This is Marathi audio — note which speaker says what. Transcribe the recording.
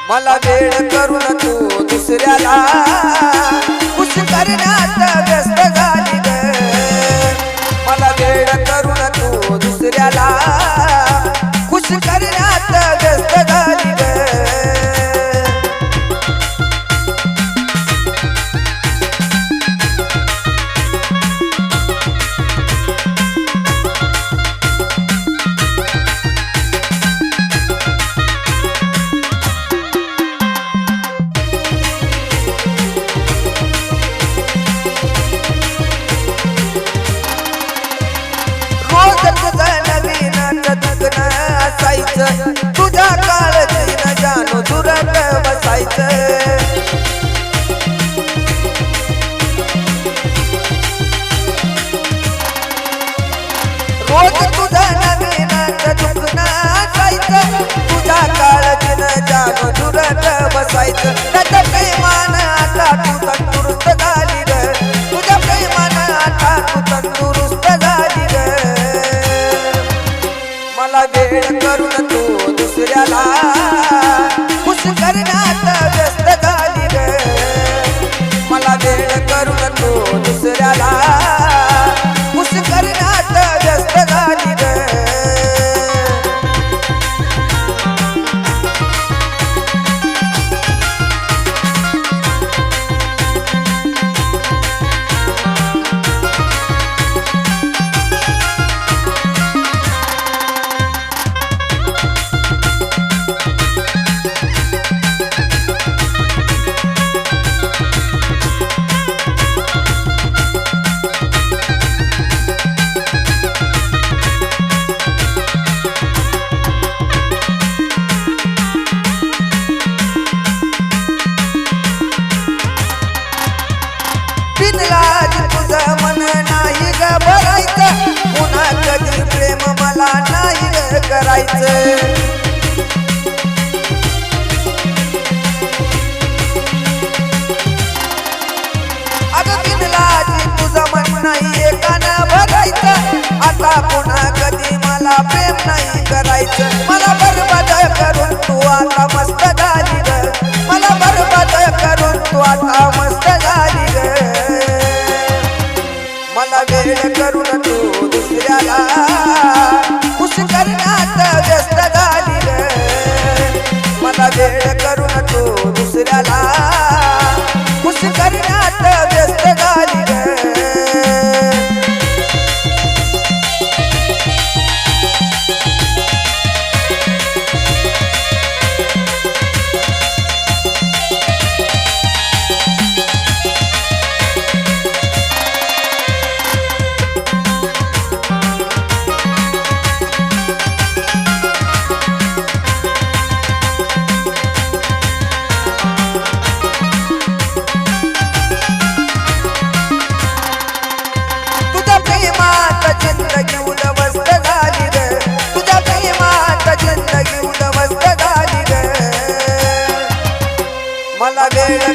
Speaker 1: मला वेळ करून तू दुसऱ्याला खुश करण्यात व्यस्त झाली ग। मला वेळ करून तू दुसऱ्याला खुश करण्यात व्यस्त झाली ग। तुझ्या काळजीनं जाणू दुरत बसायचं। रोज तुझं नवीन दुखणं असायचं। तुझ्या काळजीनं जाणू दुरत बसायचं। त्याच्या प्रेमानं आता तू तंदुरुस्त झाली ग। तुझ्या प्रेमानं आता तू तंदुरुस्त झाली ग। मला वेळ करून तू दुसऱ्याला खुश करण्यात व्यस्त झाली ग। मला वेळ करून तू दुसऱ्याला खुश करण्यात व्यस्त झाली ग। बिनलाज तुझं मन नाही ग भरायचं। पुन्हा कधी प्रेम मला नाही ग करायचं। अगं बिनलाज तुझं मन नाही एकानं भरायचं। आता पुन्हा कधी मला प्रेम नाही करायचं। मला बरबाद करून तू आता मस्त झाली ग। मला बरबाद करून तू आता मस्त झाली ग। मला वेळ करून तू दुसऱ्याला खुश करण्यात व्यस्त झाली ग। मला वेळ करून तू दुसऱ्याला खुश करण्यात व्यस्त झाली ग। जिंदगी उद्ध्वस्त झाली ग। तुझ्या प्रेमात जिंदगी उद्ध्वस्त झाली ग। मला वेळ